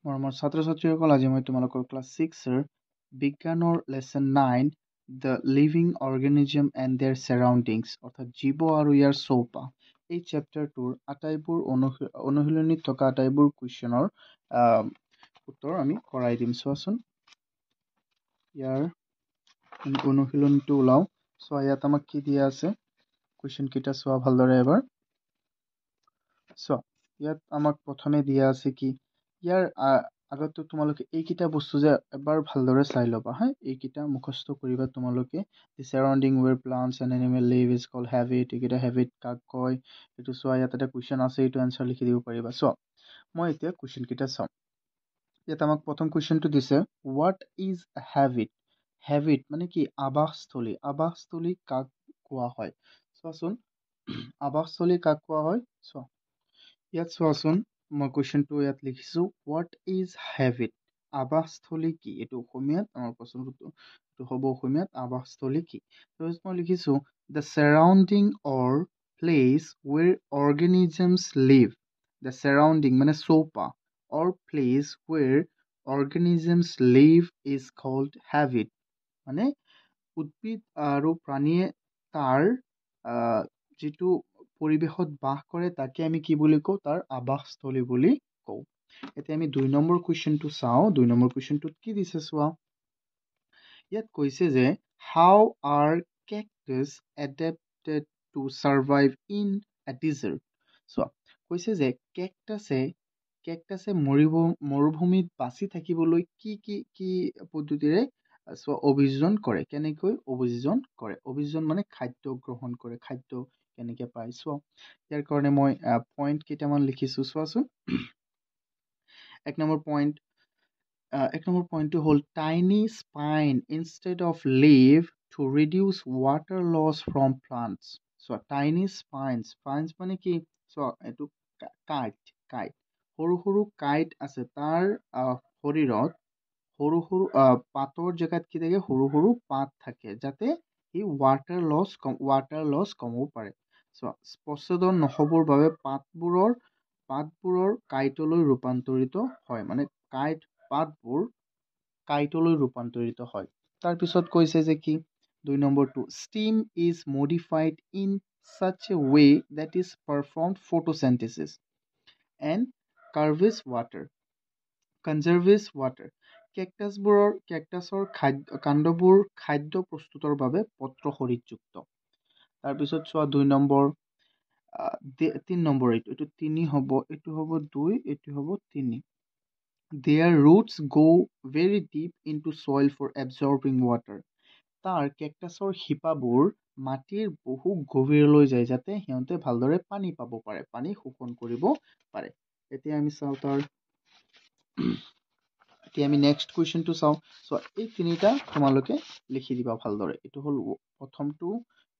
মৰমৰ ছাত্ৰ ছাত্ৰীসকল, আজি মই তোমালোকৰ ক্লাছ 6ৰ বিজ্ঞানৰ লেচন 9 the living organism and their surroundings অৰ্থাৎ জীৱ আৰু ইয়াৰ চৌপাশ এই চেপ্টাৰটোৰ আটাইবোৰ অনুশীলনীত থকা আটাইবোৰ কুৱেশ্যনৰ উত্তৰ আমি কৰাই দিম। চোৱাচোন ইয়াৰ অনুশীলনীটো ওলাওঁ। চোৱা ইয়াত আমাক কি দিয়া আছে, কুৱেশ্যনকেইটা চোৱা ভালদৰে এবাৰ। চোৱা ইয়াত আমাক প্ৰথমে দিয়া আছে কি, ইয়াৰ আগতে তোমালোকে এইকেইটা বস্তু যে এবাৰ ভালদৰে চাই ল'বা হা, এইকেইটা মুখস্থ কৰিবা তোমালোকে। The surrounding where plants and animal live is called habitat. এইকেইটা হেবিট কাক কয় এইটো চোৱা। ইয়াত এটা কুৱেশ্যন আছে, এইটো এনচাৰ লিখি দিব পাৰিবা। চোৱা মই এতিয়া কুৱেশ্যনকেইটা চাওঁ। ইয়াত আমাক প্ৰথম কুৱেশ্যনটো দিছে, হোৱাট ইজ হেবিট। হেবিট মানে কি, আৱাসস্থলী। আৱাসস্থলী কাক কোৱা হয় চোৱাচোন, আৱাসস্থলী কাক কোৱা হয় চোৱা। ইয়াত চোৱাচোন মই কুৱেশ্যনটো ইয়াত লিখিছোঁ, হোৱাট ইজ হেবিট। আৱাসস্থলী কি, এইটো অসমীয়াত আমাৰ প্ৰশ্নটো এইটো হ'ব অসমীয়াত আৱাসস্থলী কি। মই লিখিছোঁ the surrounding or place where organisms live. The surrounding মানে চৌপাশ, or place where organisms live is called habitat. মানে উদ্ভিদ আৰু প্ৰাণীয়ে তাৰ যিটো পৰিৱেশত বাস কৰে তাকে আমি কি বুলি কওঁ, তাৰ আৱাসস্থলী বুলি কওঁ। এতিয়া আমি 2 নম্বৰ কুৱেশ্যনটো চাওঁ। 2 নম্বৰ কুৱেশ্যনটোত কি দিছে চোৱা। ইয়াত কৈছে যে how are cactus adapted to survive in a desert. চোৱা কৈছে যে কেকটাছে মৰুভূমিত বাচি থাকিবলৈ কি কি কি পদ্ধতিৰে চোৱা অভিযোজন কৰে। কেনেকৈ অভিযোজন কৰে, অভিযোজন মানে খাদ্য গ্ৰহণ কৰে, খাদ্য কেনেকে পায় চোৱা। ইয়াৰ কাৰণে মই পইণ্ট কেইটামান লিখিছোঁ চোৱাচোন। এক নম্বৰ পইণ্টটো হ'ল tiny spine instead of leave to reduce water loss from plants. চোৱা টাইনি স্পাইনছ মানে কি চোৱা, এইটো কাইট সৰু সৰু কাইট আছে, তাৰ শৰীৰত সৰু সৰু পাতৰ জেগাত কি থাকে, সৰু সৰু পাত থাকে, যাতে ই ৱাটাৰ লছ কমাব পাৰে। চোৱা স্পৰ্শদন নহ'বৰ বাবে পাতবোৰৰ কাইটলৈ ৰূপান্তৰিত হয়, মানে পাতবোৰ কাইটলৈ ৰূপান্তৰিত হয়। তাৰপিছত কৈছে যে কি 2 নম্বৰটো, steam is modified in such a way that is performed photosynthesis and conserves water. কেকটাছৰ কাণ্ডবোৰ খাদ্য প্ৰস্তুতৰ বাবে পত্ৰশৰীৰযুক্ত। তাৰপিছত চোৱা 2 নম্বৰ 3 নম্বৰ, এইটো 3 হ'ব, এইটো হ'ব 2, এইটো হ'ব 3। Their roots go very deep into soil for absorbing water. তাৰ কেকটাছৰ শিপাবোৰ মাটিৰ বহু গভীৰলৈ যায়, যাতে সিহঁতে ভালদৰে পানী পাব পাৰে, পানী শোষণ কৰিব পাৰে। এতিয়া আমি নেক্সট কুৱেশ্যনটো চাওঁ। চ' এই তিনিটা তোমালোকে লিখি দিবা ভালদৰে। এইটো হ'ল প্ৰথমটো,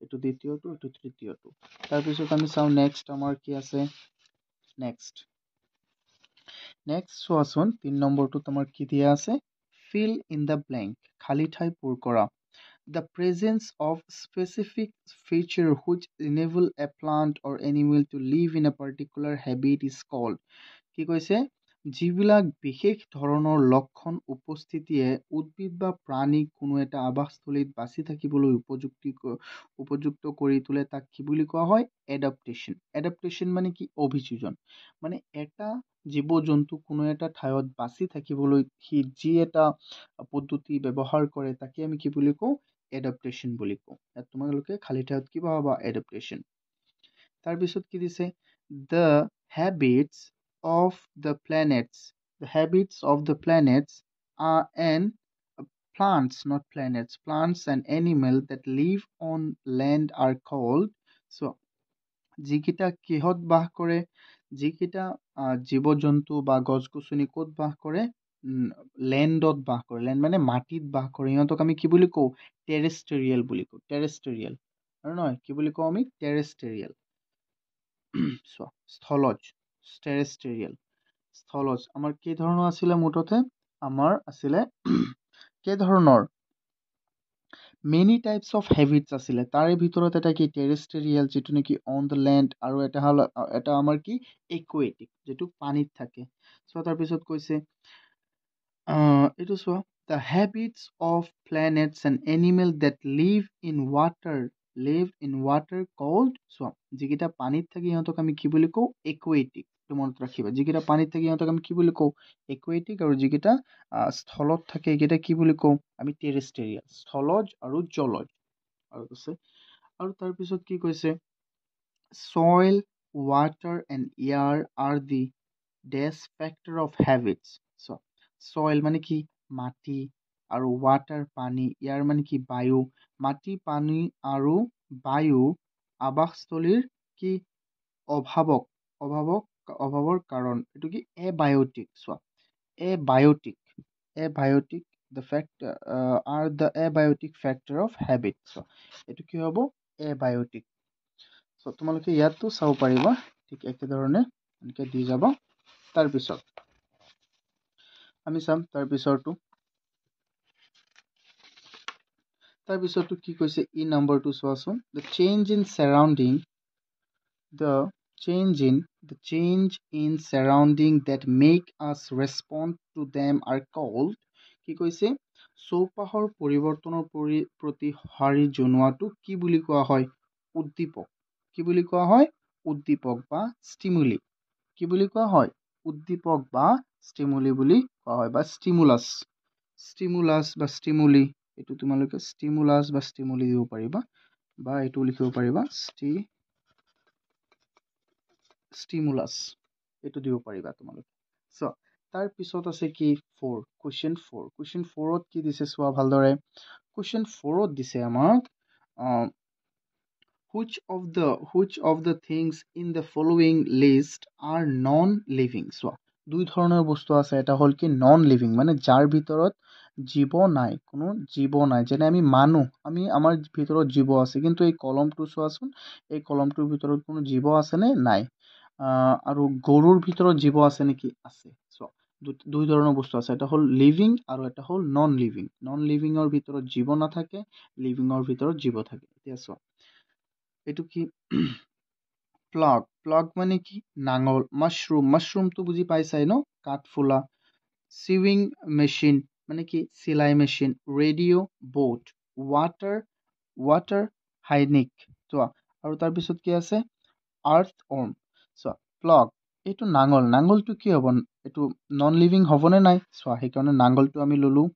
এইটো দ্বিতীয়টো, এইটো তৃতীয়টো। তাৰপিছত আমি চাওঁ নেক্সট আমাৰ কি আছে। নেক্সট চোৱাচোন 3 নম্বৰটোত আমাৰ কি দিয়া আছে, fill in the blank, খালী ঠাই পূৰ কৰা। The presence of specific feature which enable a plant or animal to live in a particular habit is called। কি কৈছে, যিবিলাক বিশেষ ধৰণৰ লক্ষণ উপস্থিতিয়ে উদ্ভিদ বা প্ৰাণীক কোনো এটা আৱাসস্থলীত বাচি থাকিবলৈ উপযুক্ত কৰি তোলে, তাক কি বুলি কোৱা হয়, এডাপ্টেশ্যন। এডাপ্টেশ্যন মানে কি, অভিযোজন। মানে এটা জীৱ জন্তু কোনো এটা ঠাইত বাচি থাকিবলৈ সি যি এটা পদ্ধতি ব্যৱহাৰ কৰে, তাকে আমি কি বুলি কওঁ, এডাপ্টেশ্যন বুলি কওঁ। ইয়াত তোমালোকে খালী ঠাইত কি পাবা, এডাপ্টেশ্যন। তাৰপিছত কি দিছে, the habits of the planets and plants and animals that live on land are called। So যিকেইটা কিহত বাস কৰে, যিকেইটা জীৱ জন্তু বা গছ গছনি ক'ত বাস কৰে, লেণ্ডত বাস কৰে। লেণ্ড মানে মাটিত বাস কৰে, সিহঁতক আমি কি বুলি কওঁ, টেৰেষ্ট্ৰিয়েল বুলি কওঁ। টেৰেষ্ট্ৰিয়েল আৰু নহয়, কি বুলি কওঁ আমি, টেৰেষ্ট্ৰিয়েল। চোৱা স্থলজ, স্থলজ আমাৰ কেই ধৰণৰ আছিলে, মুঠতে আমাৰ আছিলে কেই ধৰণৰ, মেনি টাইপছ অফ হেবিটছ আছিলে তাৰে ভিতৰত এটা কি টেৰেষ্ট্ৰিয়েল যিটো নেকি অন দ্য লেণ্ড আৰু এটা আমাৰ কি একুৱেটিক যিটো পানীত থাকে চ' তাৰপিছত কৈছে এইটো চোৱা the habitats of plants and animal that live in water called চোৱা যিকেইটা পানীত থাকে সিহঁতক আমি কি বুলি কওঁ একুৱেটিক মনত ৰাখিবা যিকেইটা পানীত থাকে সিহঁতক আমি কি বুলি কওঁ একুৱেটিক আৰু যিকেইটা স্থলত থাকে এইকেইটা কি বুলি কওঁ আমি টেৰেষ্ট্ৰিয়েল স্থলজ আৰু জলজ আৰু কৈছে আৰু তাৰপিছত কি কৈছে soil water and air are the dash factor of habits so soil মানে কি মাটি আৰু water পানী এয়াৰ মানে কি বায়ু মাটি পানী আৰু বায়ু আৱাসস্থলীৰ কি অভাৱৰ কাৰণ এইটো কি এবায়টিক চোৱা abiotic the fact are the abiotic factor of habit so এইটো কি হ'ব abiotic so তোমালোকে ইয়াতো চাব পাৰিবা ঠিক একেধৰণে এনেকৈ দি যাব তাৰপিছত আমি চাম তাৰপিছৰটো কি কৈছে ই নম্বৰটো চোৱাচোন the change in surrounding that make us respond to them are called কি কৈছে চৌপাশৰ পৰিৱৰ্তনৰ প্ৰতি সঁহাৰি জনোৱাটো কি বুলি কোৱা হয় উদ্দীপক কি বুলি কোৱা হয় উদ্দীপক বা ষ্টিমুলি কি বুলি কোৱা হয় উদ্দীপক বা ষ্টিমুলি বুলি কোৱা হয় বা ষ্টিমুলাছ বা ষ্টিমুলি এইটো তোমালোকে ষ্টিমুলাছ বা ষ্টিমুলি দিব পাৰিবা বা এইটো লিখিব পাৰিবা ষ্টিমুলাছ এইটো দিব পাৰিবা তোমালোকে চ' তাৰপিছত আছে কি কুৱেশ্যন 4ত কি দিছে চোৱা ভালদৰে কুৱেশ্যন 4ত দিছে আমাক which of the things in the following list are non-living চোৱা দুই ধৰণৰ বস্তু আছে এটা হ'ল কি নন লিভিং মানে যাৰ ভিতৰত জীৱ নাই কোনো জীৱ নাই যেনে আমি মানুহ আমাৰ ভিতৰত জীৱ আছে কিন্তু এই কলমটো চোৱাচোন এই কলমটোৰ ভিতৰত কোনো জীৱ আছেনে নাই আৰু গৰুৰ ভিতৰত জীৱ আছে নেকি আছে চোৱা দুই ধৰণৰ বস্তু আছে এটা হ'ল লিভিং আৰু এটা হ'ল নন লিভিঙৰ ভিতৰত জীৱ নাথাকে লিভিঙৰ ভিতৰত জীৱ থাকে এতিয়া চোৱা এইটো কি প্লাগ মানে কি নাঙল মাছৰুমটো বুজি পাইছাই ন কাঠফুলা চিউইং মেচিন মানে কি চিলাই machine radio' boat water high neck চোৱা আৰু তাৰপিছত কি আছে আৰ্থৱৰ্ম চোৱা প্লাগ এইটো নাঙলটো কি হ'ব এইটো নন লিভিং হ'বনে নাই চোৱা সেইকাৰণে নাঙলটো আমি ল'লোঁ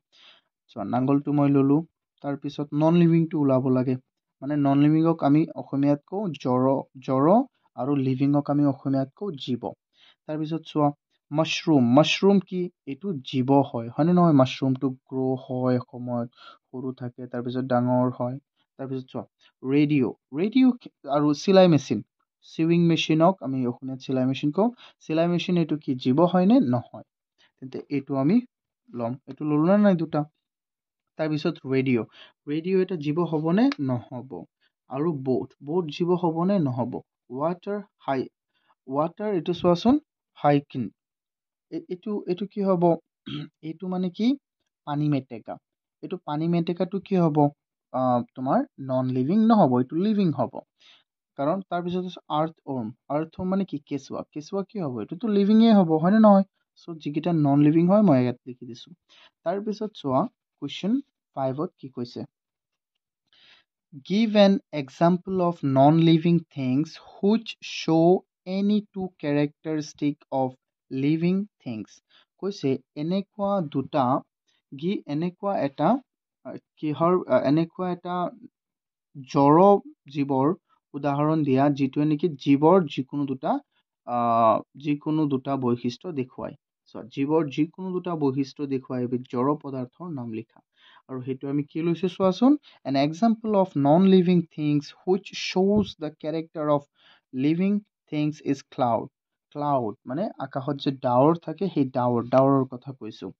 চোৱা নাঙলটো মই ল'লোঁ তাৰপিছত নন লিভিংটো ওলাব লাগে মানে নন লিভিঙক আমি অসমীয়াত কওঁ জড় আৰু লিভিঙক আমি অসমীয়াত কওঁ জীৱ তাৰপিছত চোৱা মাছৰুম কি এইটো জীৱ হয়নে নহয় মাছৰুমটো গ্ৰ' হয় সময়ত সৰু থাকে তাৰপিছত ডাঙৰ হয় তাৰপিছত চোৱা ৰেডিঅ' আৰু চিলাই মেচিন চিউইং মেচিনক আমি অসমীয়াত চিলাই মেচিন কওঁ চিলাই মেচিন এইটো কি জীৱ হয়নে নহয় তেন্তে এইটো আমি ল'ম এইটো ল'লো নে নাই দুটা তাৰপিছত ৰেডিঅ' এটা জীৱ হ'বনে নহ'ব আৰু বোট জীৱ হ'বনে নহ'ব ৱাটাৰ এইটো চোৱাচোন হাইকিন এইটো কি হ'ব এইটো মানে কি পানী মেটেকাটো কি হ'ব তোমাৰ নন লিভিং নহ'ব এইটো লিভিং হ'ব কাৰণ তাৰপিছত আৰ্থৱৰ্ম মানে কি কেঁচুৱা কি হ'ব এইটোতো লিভিঙে হ'ব হয়নে নহয় চ' যিকেইটা নন লিভিং হয় মই ইয়াত লিখি দিছোঁ তাৰপিছত চোৱা কুৱেশ্যন 5ত কি কৈছে Give an example of non-living things which show any two characteristics of living things. কৈছে এনেকুৱা এটা জড় জীৱৰ উদাহৰণ দিয়া যিটোৱে নেকি জীৱৰ যিকোনো দুটা বৈশিষ্ট্য দেখুৱায় জীৱৰ যিকোনো দুটা বৈশিষ্ট্য দেখুৱায় এবিধ জড় পদাৰ্থৰ নাম লিখা আৰু সেইটো আমি কি লৈছোঁ চোৱাচোন an example of non-living things which shows the character of living things is cloud মানে আকাশত যে ডাৱৰ থাকে সেই ডাৱৰৰ কথা কৈছোঁ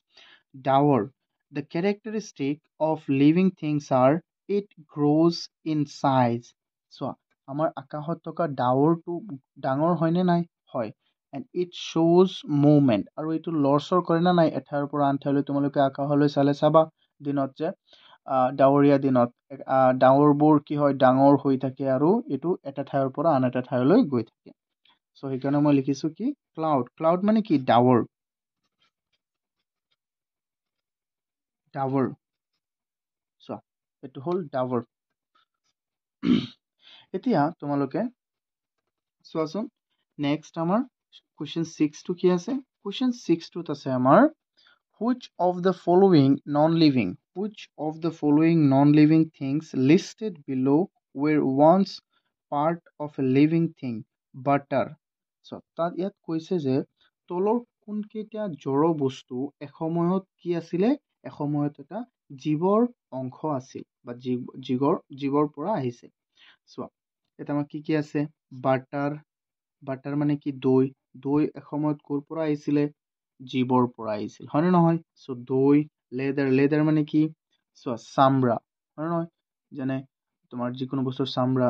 the characteristic of living things are it grows in size চোৱা আমাৰ আকাশত থকা ডাৱৰটো ডাঙৰ হয়নে নাই হয় and it shows movement আৰু এইটো লৰচৰ কৰে না নাই এঠাইৰ পৰা আন ঠাইলৈ তোমালোকে আকাশলৈ চালে চাবা দিনত যে ডাৱৰীয়া দিনত ডাৱৰবোৰ কি হয় ডাঙৰ হৈ থাকে আৰু এইটো এটা ঠাইৰ পৰা আন এটা ঠাইলৈ গৈ থাকে। চ' সেইকাৰণে মই লিখিছো কি ক্লাউড। ক্লাউড মানে কি ডাৱৰ। ডাৱৰ চোৱা এইটো হ'ল ডাৱৰ। এতিয়া তোমালোকে চোৱাচোন নেক্সট আমাৰ কুৱেশ্যন 6টো কি আছে। কুৱেশ্যন 6টোত আছে আমাৰ which of the following non-living things listed below were once part of a living thing butter। so তাত ইয়াত কৈছে যে তলৰ কোনকেইটা জড় বস্তু এসময়ত কি আছিলে, এসময়ত এটা জীৱৰ অংশ আছিল বা জীৱৰ পৰা আহিছে। চোৱা এটা আমাৰ কি কি আছে, বাটাৰ। বাটাৰ মানে কি দৈ। দৈ এসময়ত ক'ৰ পৰা আহিছিলে, জীৱৰ পৰা আহিছিল, হয়নে নহয়। চ' দৈ। লেডাৰ। লেডাৰ মানে কি চোৱা চামৰা, হয়নে নহয়। যেনে তোমাৰ যিকোনো বস্তুৰ চামৰা,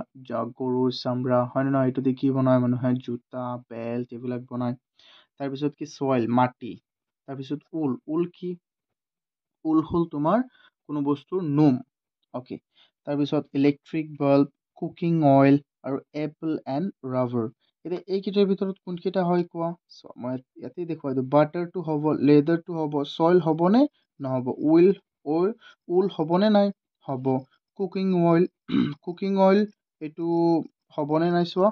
গৰুৰ চামৰা, হয়নে নহয়। এইটো দি কি বনায় মানুহে, জোতা বেল্ট এইবিলাক বনায়। তাৰপিছত কি চইল, মাটি। তাৰপিছত উল। উল কি, উল হ'ল তোমাৰ কোনো বস্তুৰ নোম। অ'কে। তাৰপিছত ইলেক্ট্ৰিক বাল্ব, কুকিং অইল আৰু এপল এণ্ড ৰাবাৰ। এতিয়া এইকেইটাৰ ভিতৰত কোনকেইটা হয় কোৱা। চ' মই ইয়াতে দেখুৱাই দিওঁ। বাটাৰটো হ'ব, লেডাৰটো হ'ব, চইল হ'বনে নহ'ব, উল হ'বনে নাই, হ'ব। কুকিং অইল, কুকিং অইল এইটো হ'বনে নাই চোৱা,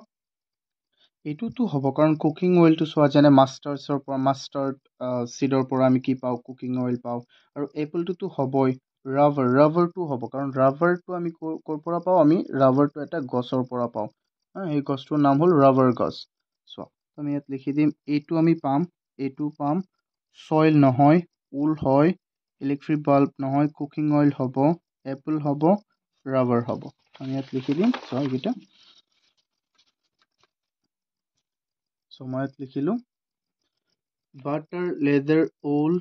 এইটোতো হ'ব কাৰণ কুকিং অইলটো চোৱা যেনে মাষ্টাৰ্ড চিডৰ পৰা আমি কি পাওঁ, কুকিং অইল পাওঁ। আৰু এপলটোতো হ'বই। ৰাবাৰটো হ'ব কাৰণ ৰাবাৰটো আমি ক'ৰ পৰা পাওঁ, আমি ৰাবাৰটো এটা গছৰ পৰা পাওঁ। সেই গছটোৰ নাম হ'ল ৰাবাৰ গছ। চোৱা আমি ইয়াত লিখি দিম, এইটো আমি পাম, এইটো পাম। চইল নহয়, উল হয়। ইলেক্ট্ৰিক বাল্ব নহয়, কুকিং অইল হ'ব, এপল হ'ব, ৰাবাৰ হ'ব। আমি ইয়াত লিখি দিম। চোৱা এইকেইটা, চ' মই ইয়াত লিখিলোঁ butter, leather, wool,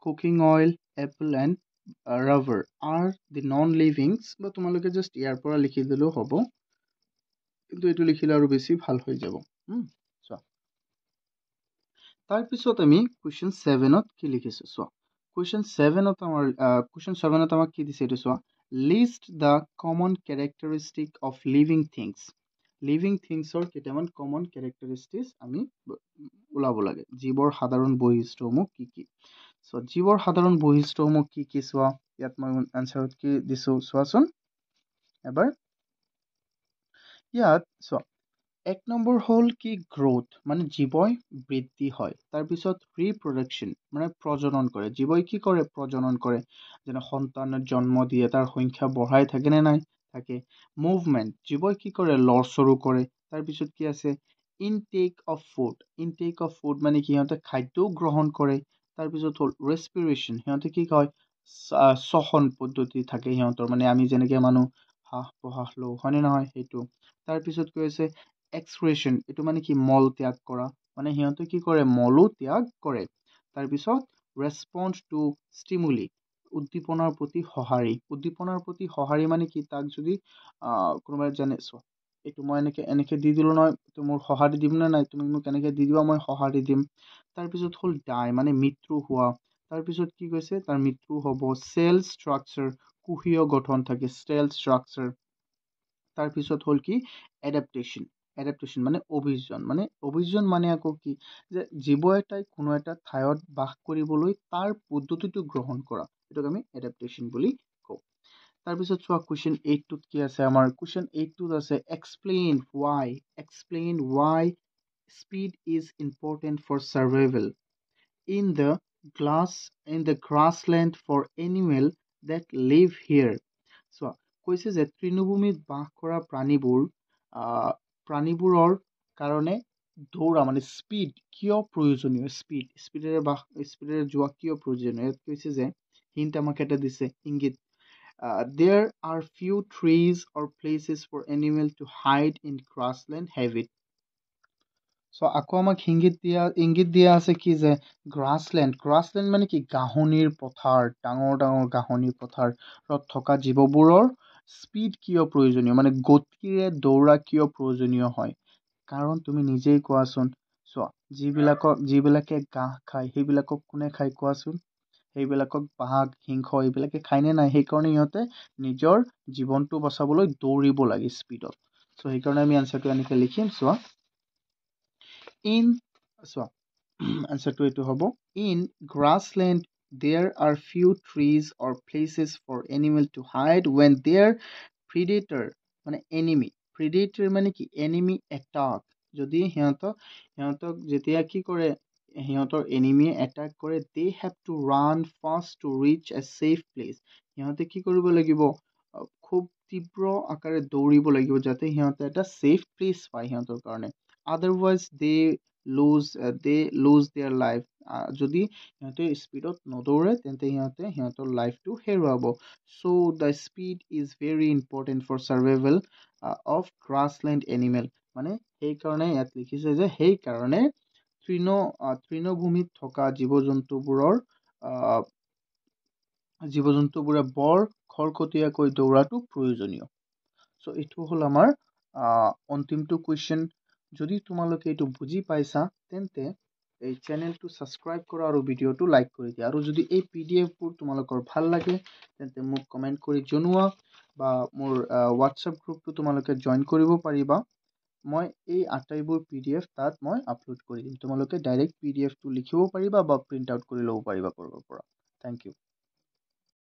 cooking oil, apple and rubber are the non livings. বা তোমালোকে জাষ্ট ইয়াৰ পৰা লিখি দিলেও হ'ব, কিন্তু এইটো লিখিলে আৰু বেছি ভাল হৈ যাব। চোৱা তাৰপিছত আমি কুৱেশ্যন 7ত কি লিখিছোঁ চোৱা। কুৱেশ্যন 7ত আমাক কি দিছে এইটো চোৱা। List the common characteristic of living things. Living থিংছৰ কেইটামান কমন কেৰেক্টাৰিষ্টিক্স আমি ওলাব লাগে। জীৱৰ সাধাৰণ বৈশিষ্ট্যসমূহ কি কি। চ' জীৱৰ সাধাৰণ বৈশিষ্ট্যসমূহ কি কি চোৱা। ইয়াত মই এনচাৰত কি দিছোঁ চোৱাচোন এবাৰ। ইয়াত চোৱা 1 নম্বৰ হ'ল কি গ্ৰ'থ, মানে জীৱই বৃদ্ধি হয়। তাৰপিছত ৰিপ্ৰডাকশ্যন মানে প্ৰজনন কৰে। জীৱই কি কৰে, প্ৰজনন কৰে। যেনে সন্তানৰ জন্ম দিয়ে, তাৰ সংখ্যা বঢ়াই থাকে নে নাই, থাকে। মুভমেণ্ট, জীৱই কি কৰে, লৰচৰো কৰে। তাৰপিছত কি আছে, ইনটেক অফ ফুড মানে কি, সিহঁতে খাদ্যও গ্ৰহণ কৰে। তাৰপিছত হ'ল ৰেচপিৰেশ্যন, সিহঁতে কি কয়, শ্বসন পদ্ধতি থাকে সিহঁতৰ, মানে আমি যেনেকে মানুহ শ্বাস প্ৰশ্বাস লওঁ, হয়নে নহয়, সেইটো। তাৰপিছত কৈ আছে এক্সক্ৰেশ্যন, এইটো মানে কি মল ত্যাগ কৰা, মানে সিহঁতে কি কৰে, মলো ত্যাগ কৰে। তাৰপিছত ৰেচপন্স টু ষ্টিমুলি, উদ্দীপনাৰ প্ৰতি সঁহাৰি। উদ্দীপনাৰ প্ৰতি সঁহাৰি মানে কি, তাক যদি কোনোবাই জানে চোৱা এইটো মই এনেকে দি দিলোঁ নহয়, এইটো মোৰ সঁহাৰি দিম নে নাই, তুমি মোক এনেকে দি দিবা, মই সঁহাৰি দিম। তাৰপিছত হ'ল ডাই মানে মৃত্যু হোৱা। তাৰপিছত কি কৈছে, তাৰ মৃত্যু হ'ব। চেল ষ্ট্ৰাকচাৰ, কোষীয় গঠন থাকে, চেল ষ্ট্ৰাকচাৰ। তাৰপিছত হ'ল কি এডাপ্টেশ্যন মানে অভিযোজন মানে আকৌ কি, যে জীৱ এটাই কোনো এটা ঠাইত বাস কৰিবলৈ তাৰ পদ্ধতিটো গ্ৰহণ কৰা, এইটোক আমি এডাপ্টেশ্যন বুলি কওঁ। তাৰপিছত চোৱা কুৱেশ্যন 8টোত কি আছে আমাৰ। কুৱেশ্যন 8টোত আছে explain why speed is important for survival in the grassland for animal that live here। চোৱা কৈছে যে তৃণভূমিত বাস কৰা প্ৰাণীবোৰৰ কাৰণে দৌৰা মানে স্পীড কিয় প্ৰয়োজনীয়, স্পীডেৰে যোৱা কিয় প্ৰয়োজনীয়। ইয়াত কৈছে যে হিণ্ট আমাক এটা দিছে, ইংগিত। There are few trees or places for animal to hide in grassland habit। চ' আকৌ আমাক ইংগিত দিয়া আছে কি যে গ্ৰাছলেণ্ড মানে কি ঘাঁহনিৰ পথাৰ, ডাঙৰ ডাঙৰ ঘাঁহনিৰ পথাৰত থকা জীৱবোৰৰ স্পীড কিয় প্ৰয়োজনীয়, মানে গতিৰে দৌৰা কিয় প্ৰয়োজনীয় হয়। কাৰণ তুমি নিজেই কোৱাচোন, চোৱা যিবিলাকে ঘাঁহ খায় সেইবিলাকক কোনে খায় কোৱাচোন, সেইবিলাকক বাঘ সিংহ এইবিলাকে খায়নে নাই, সেইকাৰণে সিহঁতে নিজৰ জীৱনটো বচাবলৈ দৌৰিব লাগে স্পীডত। চ' সেইকাৰণে আমি আনচাৰটো এনেকৈ লিখিম। চোৱা আনচাৰটো এইটো হ'ব, in grassland there are few trees or places for animal to hide when their predator মানে predator মানে কি enemy attack, যদি সিহঁতক যেতিয়া কি কৰে, সিহঁতৰ এনিমিয়ে এটাক কৰে, they have to run fast to reach a safe place, সিহঁতে কি কৰিব লাগিব, খুব তীব্ৰ আকাৰে দৌৰিব লাগিব যাতে সিহঁতে এটা ছেফ প্লেচ পায় সিহঁতৰ কাৰণে, otherwise they lose their life, যদি সিহঁতে স্পীডত নদৌৰে তেন্তে সিহঁতৰ লাইফটো হেৰুৱাব। So' the speed is very important for survival of grassland animal, মানে সেইকাৰণে ইয়াত লিখিছে যে সেইকাৰণে তৃণভূমিত থকা জীৱ জন্তুবোৰে বৰ খৰখতীয়াকৈ দৌৰাটো প্ৰয়োজনীয়। চ' এইটো হ'ল আমাৰ অন্তিমটো কুৱেশ্যন। যদি তোমালোকে এইটো বুজি পাইছা তেন্তে এই চেনেলটো ছাবস্ক্ৰাইব কৰা আৰু ভিডিঅ'টো লাইক কৰি দিয়া, আৰু যদি এই PDFবোৰ তোমালোকৰ ভাল লাগে তেন্তে মোক কমেণ্ট কৰি জনোৱা, বা মোৰ হোৱাটছএপ গ্ৰুপটো তোমালোকে জইন কৰিব পাৰিবা। মই এই আটাইবোৰ PDF তাত মই আপলোড কৰি দিম, তোমালোকে ডাইৰেক্ট PDFটো লিখিব পাৰিবা বা প্ৰিণ্ট আউট কৰি ল'ব পাৰিবা ক'ৰবাৰ পৰা। Thank U.